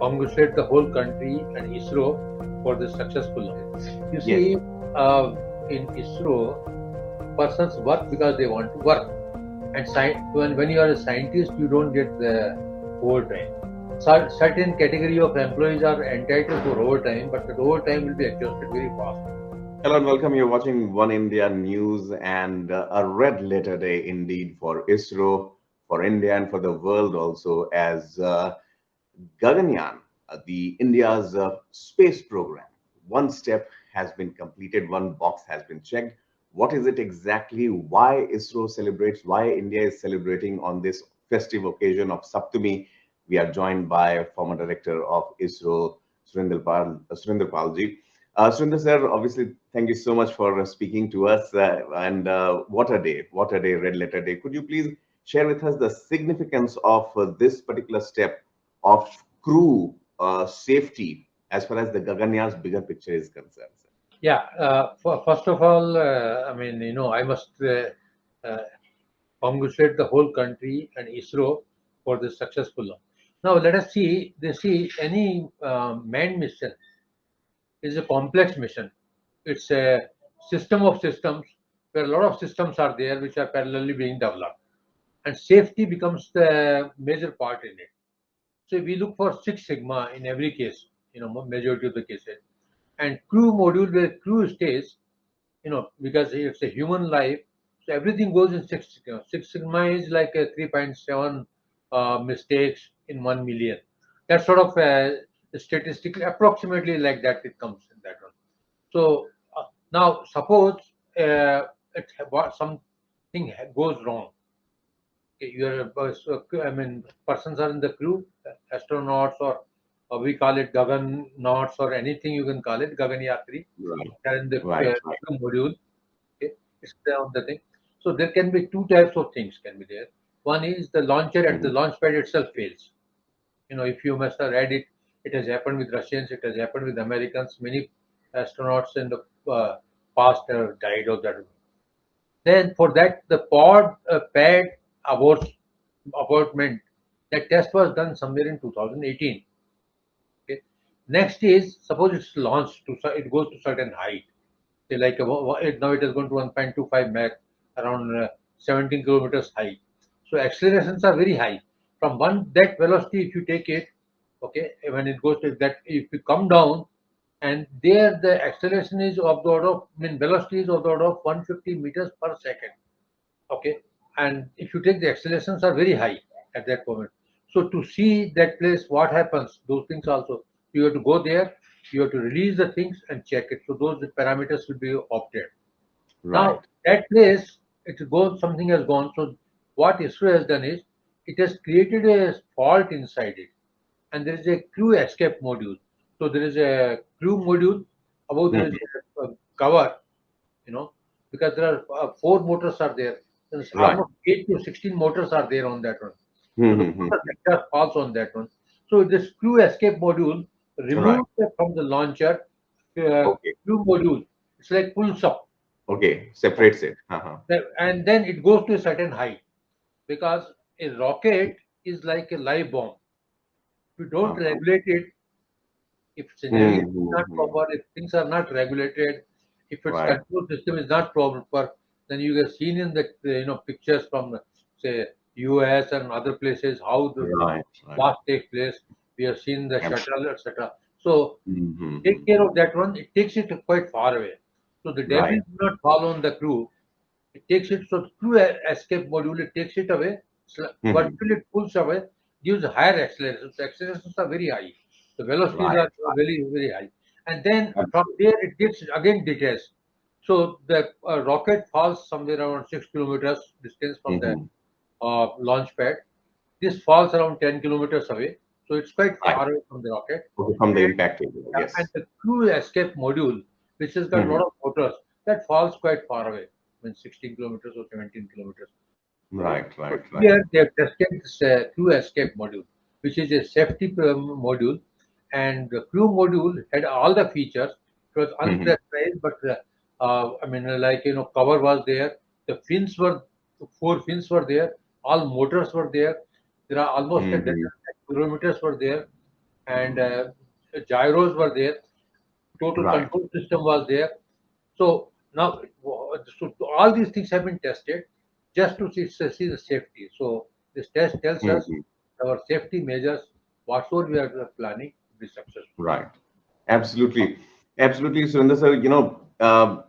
congratulate the whole country and ISRO for this successful launch. You Yes. see, in ISRO, persons work because they want to work, and when you are a scientist, you don't get the overtime. Certain category of employees are entitled for overtime, but the overtime will be adjusted very fast. Hello and welcome. You're watching One India News and a red letter day indeed for ISRO, for India, and for the world also, as Gaganyaan, the India's space program. One step has been completed, one box has been checked. What is it exactly? Why ISRO celebrates, why India is celebrating on this festive occasion of Saptami? We are joined by former director of ISRO, Surendra Palji. Surendra sir, obviously, thank you so much for speaking to us. And what a day, red letter day. Could you please share with us the significance of this particular step of crew safety as far as the Gaganyaan's bigger picture is concerned, sir? Yeah. First of all, I must uh, congratulate the whole country and ISRO for this successful launch. Now, let us see. They see any manned mission is a complex mission. It's a system of systems where a lot of systems are there which are parallelly being developed, and safety becomes the major part in it. So we look for Six Sigma in every case, majority of the cases, and crew module where crew stays, because it's a human life, so everything goes in Six Sigma. Six Sigma is like a 3.7 mistakes in 1 million. That sort of statistically, approximately like that, it comes in that one. So now suppose something goes wrong. Okay, persons are in the crew, astronauts, or we call it Gaganyauts, or anything you can call it, Gaganyatri. Right, They are in the right, crew module. Okay, it's on the thing. So there can be two types of things can be there. One is the launcher at the right. launch pad itself fails. If you must have read it, it has happened with Russians, it has happened with Americans. Many astronauts in the past have died of that. Then for that, the pad abortment, that test was done somewhere in 2018. Okay. Next is, suppose it's launched it goes to certain height. Say like now it has gone to 1.25 Mach, around 17 kilometers high. So accelerations are very high. From that velocity, if you take it, okay, when it goes to that, if you come down, and there the acceleration is of the order of, velocity is of the order of 150 meters per second. Okay, and if you take the accelerations are very high at that moment. So to see that place, what happens, those things also, you have to go there, you have to release the things and check it. So those parameters will be opted. Now Right. that place, something has gone. So what ISRO has done is, it has created a fault inside it, and there is a crew escape module. So there is a crew module, above there is Mhm. a cover, you know, because there are four motors are there. There's Right. almost 8 to 16 motors are there on that one. So the Mhm. motor sector falls on that one. So this crew escape module Right. removed from the launcher, Okay. crew module. It's like pulls up, Okay. Separates it. Uh-huh. and then it goes to a certain height, because a rocket is like a live bomb. If you don't Uh-huh. regulate it, if navigation is not Mm-hmm. proper, if things are not regulated, if its Right. control system is not proper, then you have seen in the pictures from, say, US and other places, how the Right. Right. blast takes place. We have seen the Yep. shuttle, etc. So take Mm-hmm. care of that one. It takes it quite far away. So the debris Right. does not fall on the crew. It takes it, so crew escape module, it takes it away, Mm-hmm. vertically it pulls away, gives higher accelerations. The accelerations are very high. The velocities Right. are very, very high. And then from Absolutely. there it gets again detached. So the rocket falls somewhere around 6 kilometers distance from the Mm-hmm. launch pad. This falls around 10 kilometers away. So it's quite Right. far away from the rocket. Okay. From the And, impact area. and Yes. the crew escape module, which has got a Mm-hmm. lot of motors, that falls quite far away, 16 kilometers or 17 kilometers. Okay. Right. So Right. Right. here they have tested this crew escape module, which is a safety module, and the crew module had all the features. It was Mm-hmm. unpressurized, but cover was there. The fins were four fins were there. All motors were there. There are almost a Mm-hmm. dozen kilometers were there. and gyros were there, total Right. control system was there. So now, so all these things have been tested just to see the safety. So this test tells us Mhm. our safety measures, whatsoever we are planning, to be successful. Right. Absolutely. Absolutely, Surendra sir.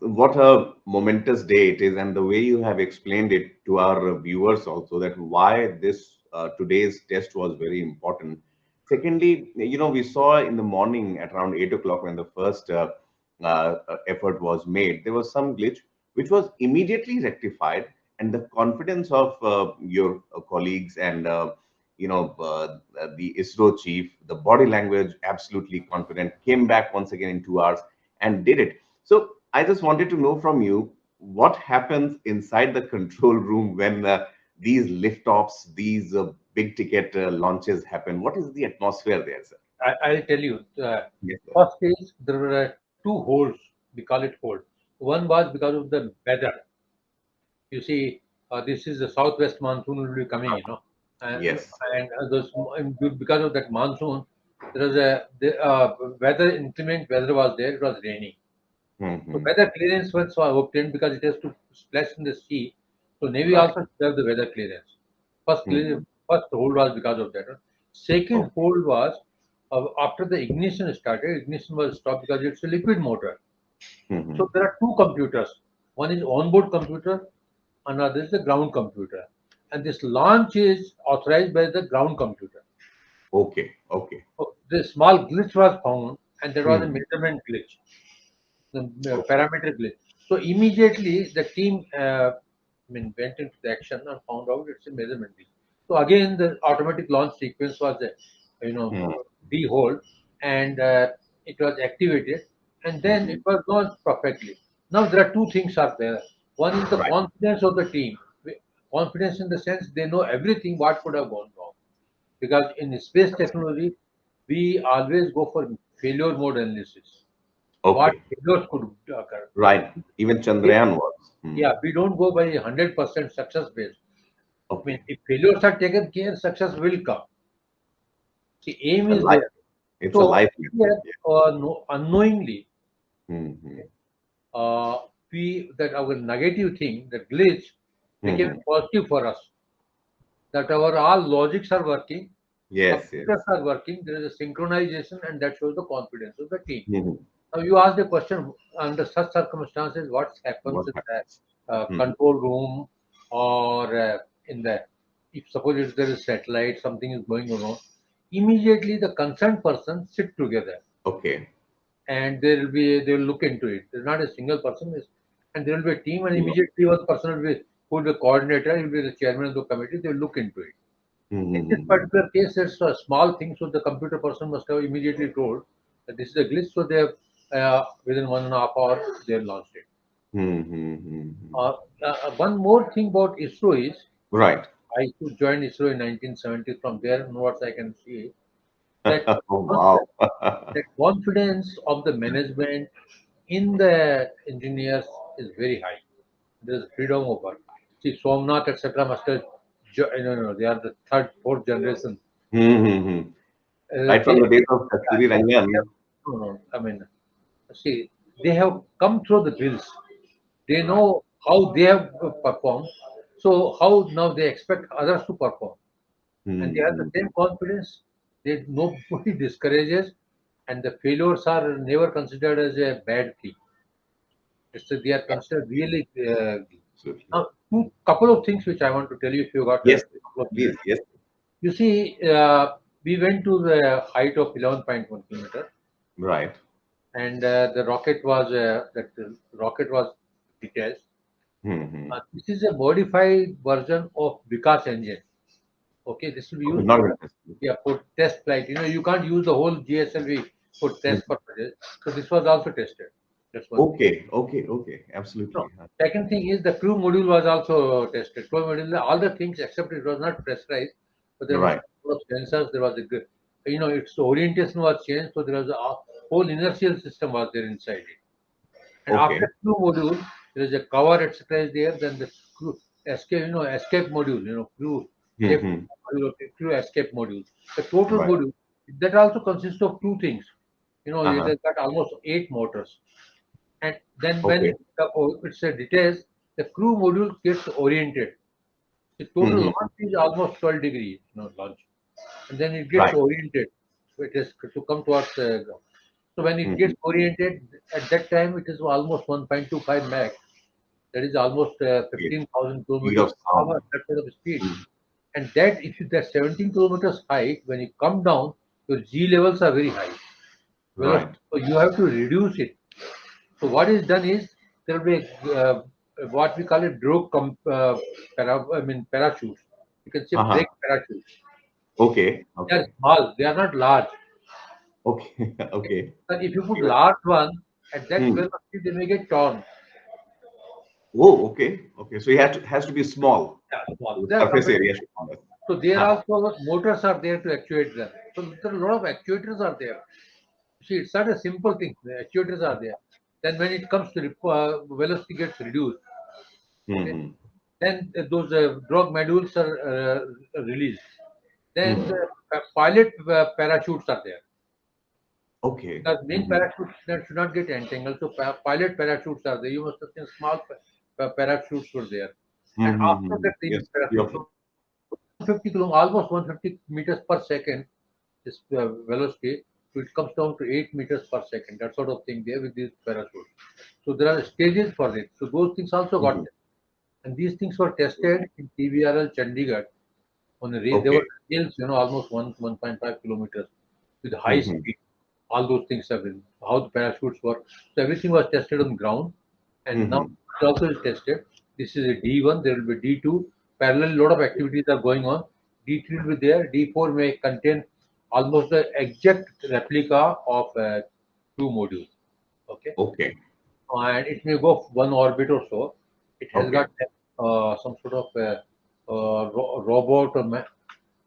What a momentous day it is, and the way you have explained it to our viewers also, that why this today's test was very important. Secondly, we saw in the morning at around 8 o'clock when the first effort was made, there was some glitch which was immediately rectified, and the confidence of your colleagues and the ISRO chief, the body language, absolutely confident, came back once again in 2 hours and did it. So I just wanted to know from you what happens inside the control room when these liftoffs, these big ticket launches happen. What is the atmosphere there, sir? I'll tell you. Yes, sir. First is there were two holes. We call it hole. One was because of the weather. You see, this is the southwest monsoon will be coming, and Yes. because of that monsoon, there was weather inclement weather was there. It was raining. So Hmm. weather clearance was obtained because it has to splash in the sea. So Navy Right. also served the weather clearance. First, Hmm. first hold was because of that. Second Okay. hold was after the ignition started. Ignition was stopped because it's a liquid motor. Hmm. So there are two computers. One is onboard computer, another is the ground computer. And this launch is authorized by the ground computer. Okay. Okay. So the small glitch was found, and there was a Hmm. measurement glitch, the Okay. parameter glitch. So immediately the team went into the action and found out it's a measurement glitch. So again, the automatic launch sequence was Hmm. de-hold, and it was activated, and then it Hmm. was launched perfectly. Now there are two things are there. One is the Right. confidence of the team. Confidence in the sense they know everything what could have gone wrong. Because in space technology, we always go for failure mode analysis. What Okay. failures could occur? Right. Even We- Chandrayaan was. Hmm. Yeah, we don't go by 100% success based. I mean, Okay. if failures are taken care, success will come. See, It's aim a is life. there. It's a So life lesson. here, no, unknowingly, Hmm. uh, we that our negative thing, the glitch, became Hmm. positive for us. That our all logics are working, Yes. Yes. computers are working. There is a synchronization, and that shows the confidence of the team. Hmm. Now, you asked the question under such circumstances, what happens What in the happens? Hmm. control room or in the if suppose if there is satellite, something is going on, immediately the concerned person sit together Okay. and they will look into it. There's not a single person, and there will be a team, and Hmm. immediately one person who will be the coordinator, he will be the chairman of the committee. They will look into it. In this Hmm. particular case, it's a small thing, so the computer person must have immediately told that this is a glitch, so they have within 1.5 hours they have launched it. Hmm. One more thing about ISRO is Right. I too joined ISRO in 1970. From there onwards, I can see that Oh, wow. the confidence of the management in the engineers is very high. There is freedom of work. See, Somnath, etc., must have, no, they are the third, fourth generation. Hmm. Right from They the days of Kasturi Rangan. No, no. I mean, see, they have come through the drills. They Right. know how they have performed. So how now they expect others to perform, and they have the Hmm. same confidence. They nobody discourages, and the failures are never considered as a bad thing. They are considered really. Absolutely. Now, two couple of things which I want to tell you if you got Yes. a couple of Please. minutes. Yes. You see, we went to the height of 11.1 kilometer, Right. and the rocket was detached. Hmm. This is a modified version of Vikas engine. Okay, this will be Okay. used Not for interesting. test flight. You can't use the whole GSLV for test purposes. So this was also tested. That's one thing. Okay. Okay. Okay. No, Absolutely. second thing is the crew module was also tested. Crew module, all the things except it was not pressurized, but there must Right. be a couple of sensors. There was a good, its orientation was changed, so there was a whole inertial system was there inside it. And Okay. after crew module, there is a cover, etc. is there. Then the crew escape module, crew safety Hmm. module, okay, crew escape module. The total Right. module. That also consists of two things. It Uh-huh. has got almost 8 motors. And then when Okay. it's a details, the crew module gets oriented. The total Hmm. launch is almost 12 degrees, launch. And then it gets Right. oriented. It is to come towards ground. So when it Hmm. gets oriented, at that time it is almost 1.25 Mach. That is almost Okay. 15,000 Speed kilometers of per sound. hour, that sort of speed. Mhm. And that if you that 17 kilometers height, when you come down, your G levels are very high. Right. So you have to reduce it. So what is done is there will be what we call it parachutes. You can say Uh-huh. brake parachutes. Okay. They are Okay. small. They are not large. Okay. Okay. But if you put Even. large one at that Hmm. velocity, they may get torn. Oh, okay. Okay. So it has to be small. Yeah, small. The They are surface completely. area should be small. So there Uh-huh. also motors are there to actuate them. So there are a lot of actuators are there. See, it's not a simple thing. The actuators are there. Then when it comes to velocity gets reduced, okay. Hmm. Then those drug modules are released. Then Hmm. the pilot parachutes are there. Okay. Because main Hmm. parachutes should not get entangled. So pilot parachutes are there. You must have seen small parachutes were there. And after Mm-hmm. that, the Yes. Few parachute, of them. so 150 almost 150 meters per second is velocity. So it comes down to 8 meters per second. That sort of thing there with these parachutes. So there are stages for it. So those things also got Mhm. tested. And these things were tested in TVRL Chandigarh on a race. They Okay. were rails, almost 1.5 kilometers with high Hmm. speed. All those things have been how the parachutes work. So everything was tested on ground, and now Hmm. it also is tested. This is a D1. There will be D2. Parallel, lot of activities are going on. D3 will be there. D4 may contain almost the exact replica of two modules. Okay, Okay. and it may go one orbit or so. It has Okay. got some sort of robot or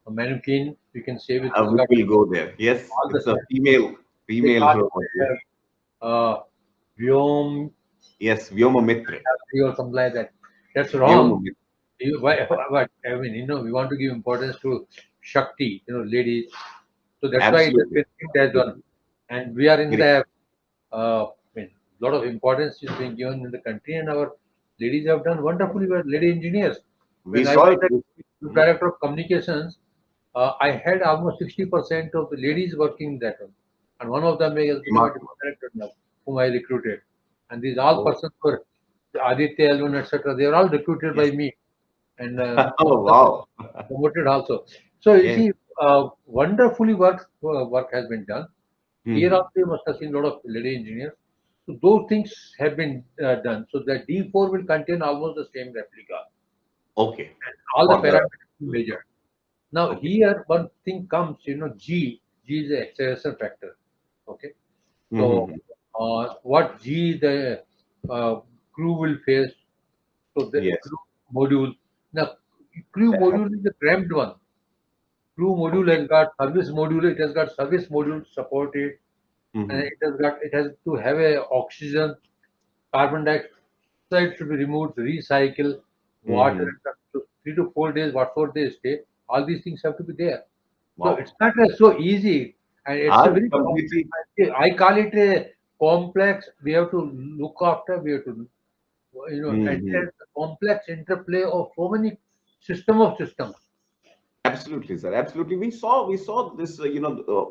a mannequin, you can say, which has We got will go there. Yes, all the it's a sensors. They female call robot. Yes. it Vyom Yes. Vyoma Mitra. or something like that. That's Vyoma wrong. Mitra. But I mean, we want to give importance to Shakti, ladies. So that's why it has Absolutely. been picked as one. Absolutely. And we are in Great. the, I mean, lot of importance is being given in the country, and our ladies have done wonderfully well. Lady engineers. We When I saw was it. the Mhm. director of communications, I had almost 60% of the ladies working in that one. And one of them has become a Remarkable. deputy director now, whom I recruited. And these all Oh, persons were Aditya, Alvin, etc. They were all recruited by yes. me, and one Oh, of them wow. promoted also. So you Yes. see, wonderfully work has been done. Here Hmm. also you must have seen a lot of lady engineers. So those things have been done. So the D4 will contain almost the same replica. Okay. All the For the parameters measured. Now okay. here one thing comes, G is the acceleration factor. Okay, so Hmm. what G the uh, crew will face. So the Yes. crew module. Now crew module is the cramped one. Crew module Okay. has got service module. It has got service module supported, and Hmm. it has to have a oxygen, carbon dioxide should be removed, recycle, water, Hmm. and stuff. So 3 to 4 days, whatever they stay, all these things have to be there. So Wow. it's not so easy, and it's a I very completely. complex. I call it a complex. We have to look after. We have to, and Hmm. there's a complex interplay of so many system of systems. Absolutely, sir. Absolutely. We saw this,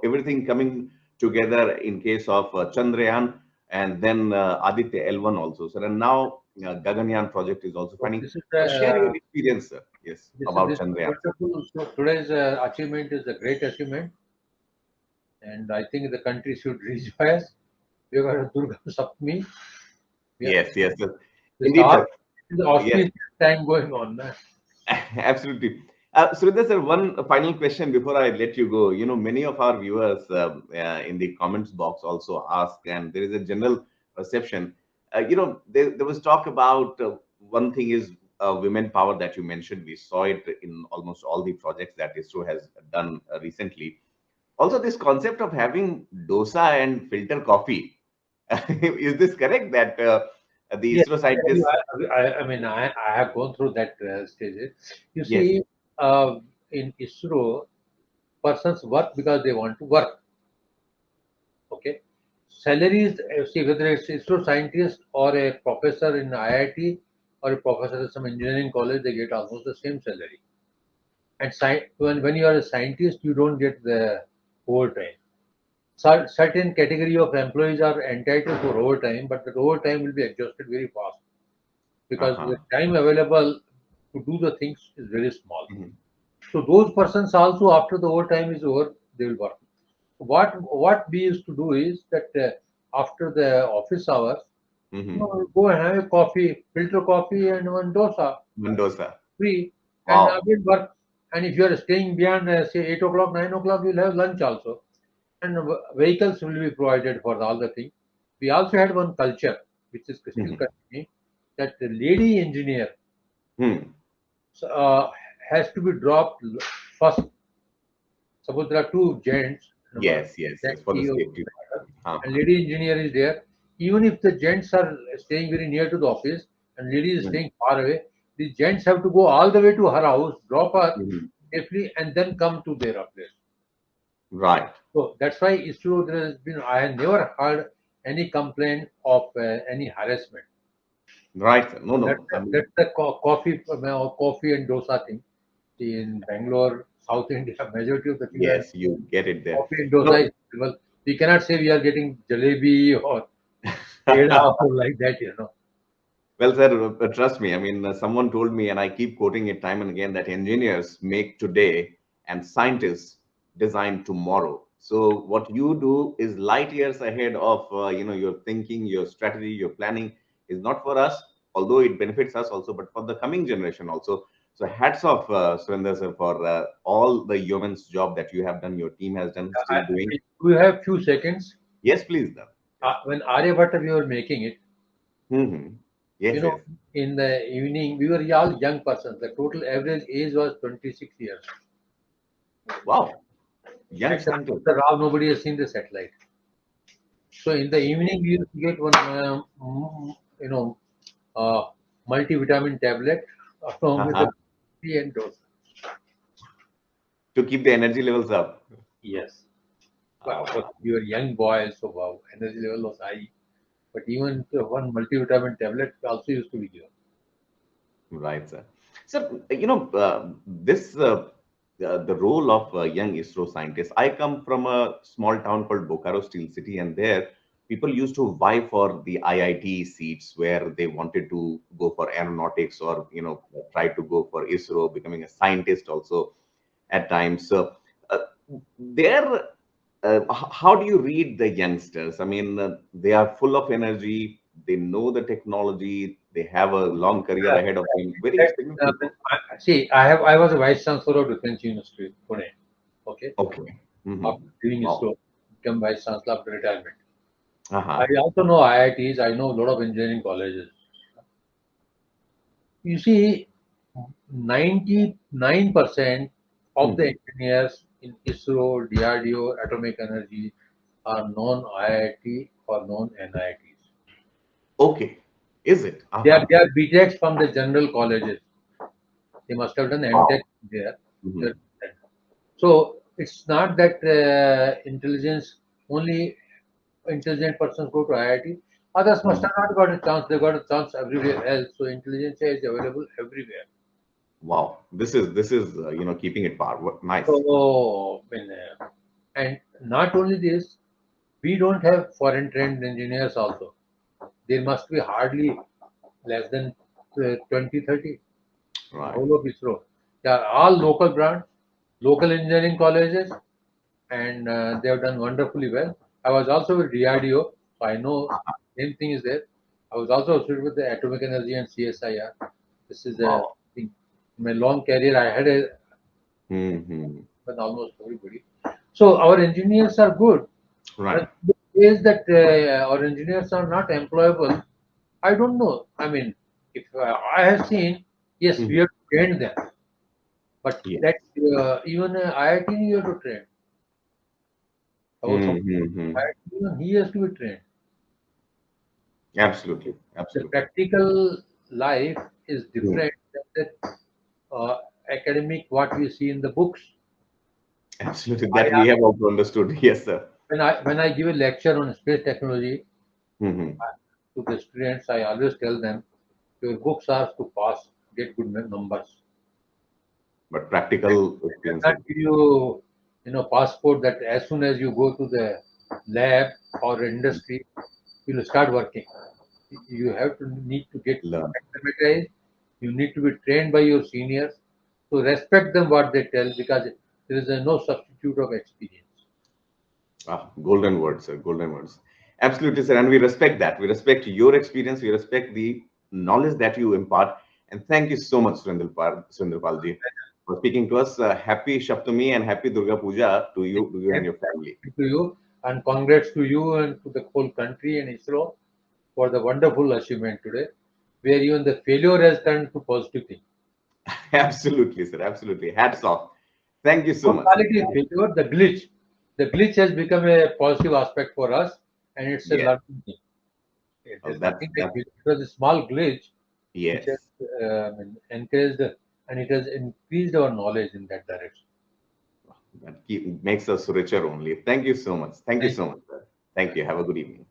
everything coming together in case of Chandrayaan and then Aditya L1 also, sir. And now Gaganyaan project is also So finding. this is Share your experience, sir. Yes, about this is Chandrayaan, sir. wonderful. So today's achievement is a great achievement, and I think the country should rejoice. We got a Durga Sapmi. Yeah, Yes, yes, sir. this Indeed, all sir. is the Yes, auspicious time going on. absolutely. Surendra, sir, one final question before I let you go. Many of our viewers in the comments box also ask, and there is a general perception. There was talk about one thing is women power that you mentioned. We saw it in almost all the projects that ISRO has done recently. Also, this concept of having dosa and filter coffee. Is this correct that the Yes, ISRO scientists? I mean, I have gone through that stages. You Yes. see, in ISRO, persons work because they want to work. Okay. Salaries, see whether it's ISRO scientist or a professor in IIT or a professor in some engineering college, they get almost the same salary. And when you are a scientist, you don't get the overtime. Certain category of employees are entitled for overtime, but the overtime will be adjusted very fast because the Uh-huh. time available to do the things is very small. Hmm. So those persons also, after the overtime is over, they will work. What we used to do is that after the office hours, Hmm. go and have a coffee, filter coffee, and one dosa Mendoza. free, and Wow. again work. And if you are staying beyond, say 8 o'clock, 9 o'clock, you'll have lunch also, and vehicles will be provided for all the things. We also had one culture which is still Hmm. continuing, that the lady engineer Hmm. uh, has to be dropped first. Suppose there are two gents, Yes, yes, yes. For the taxi or safety. and Uh-huh. lady engineer is there. Even if the gents are staying very near to the office and lady is Hmm. staying far away, the gents have to go all the way to her house, drop her Hmm. safely, and then come to their place. Right. So that's why ISRO, there has been, I have never heard any complaint of any harassment. Right, sir. No, That's no. I the, mean, that's the coffee and dosa thing. See, in Bangalore, South India, majority of the things are yes, you get it there. coffee and dosa No. is available. We cannot say we are getting jalebi or peda or like that. Well, sir, trust me. I mean, someone told me, and I keep quoting it time and again, that engineers make today and scientists design tomorrow. So what you do is light years ahead of your thinking, your strategy, your planning is not for us, although it benefits us also, but for the coming generation also. So hats off, Surendra sir, for all the yeoman's job that you have done, your team has done, still doing. We have few seconds. Yes, please, sir. Yes. When Aryabhatta we were making it, Hmm. you Yes, know, yes. in the evening, we were all young persons. The total average age was 26 years. Wow. Young Except scientist. Dr. Rao, nobody has seen the satellite. So in the evening, we used to get one, you know, uh, multivitamin tablet along with the Uh-huh. tea and dose. To keep the energy levels up. Yes. Well, of course, Uh, we were young boys, so wow, energy level was high. But even one multivitamin tablet also used to be given. right, sir. So, this the role of young ISRO scientists. I come from a small town called Bokaro Steel City, and there people used to vie for the IIT seats where they wanted to go for aeronautics or try to go for ISRO, becoming a scientist also at times. So, there, how do you read the youngsters? I mean, they are full of energy. They know the technology. They have a long career ahead of them. Very That, significant. see, I was a vice chancellor of Defense University, Pune. Okay, Okay. Hmm. after doing Wow. ISRO, become vice chancellor after retirement. I Uh-huh. also know IITs. I know a lot of engineering colleges. You see, 99% of the Hmm. engineers in ISRO, DRDO, atomic energy are non-IIT or non-NITs. Okay. Is it? They Uh-huh. are BTECs from the general colleges. They must have done Wow. MTech there. Hmm. They're- So it's not that intelligence only intelligent persons go to IIT. Others must have Hmm. not got a chance. They got a chance everywhere else. So intelligence is available everywhere. Wow. This is keeping it par. Nice. So and not only this, we don't have foreign trained engineers also. There must be hardly less than 20, 30 in Right. whole of ISRO. They are all local brands, local engineering colleges, and they have done wonderfully well. I was also with DRDO, so I know same thing is there. I was also associated with the atomic energy and CSIR. This is a Wow. thing. In my long career, I had a Hmm. with almost everybody. So our engineers are good. Right. But the ways that our engineers are not employable, I don't know. I mean, if I have seen, yes, we Hmm. have trained them, but Yes. that even IIT you have to train. Suppose someone goes to Hmm. IIT, even he has to be trained. Absolutely. The Absolutely. practical life is Hmm. different than the academic what we see in the books. Absolutely. I, That we have also understood. Yes, sir. when I give a lecture on space technology Hmm. to the students, I always tell them your books are to pass, get good numbers. But practical It does experience not is give you, passport that as soon as you go to the lab or industry, you will start working. You have to need to get learned. acclimatized. You need to be trained by your seniors. So respect them what they tell because there is no substitute of experience. Ah, golden words, sir. Golden words. Absolutely, sir. And we respect that. We respect your experience. We respect the knowledge that you impart. And thank you so much, Surendrapalji, for speaking to us. Happy Shaptami and happy Durga Puja to you and Thank your family. you to you and congrats to you and to the whole country and ISRO for the wonderful achievement today, where even the failure has turned to positive thing. Absolutely, sir. Absolutely. Hats off. Thank you so Not much. quality failure, the glitch. The glitch has become a positive aspect for us and it's a Yes. learning thing. Oh, There's nothing like that it. It was a small glitch which has yes. encouraged and it has increased our knowledge in that direction. Makes us richer only. Thank you so much. Thank you Thank so much, sir. Thank you. Have a good evening.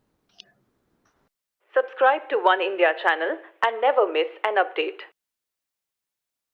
Subscribe to One India channel and never miss an update.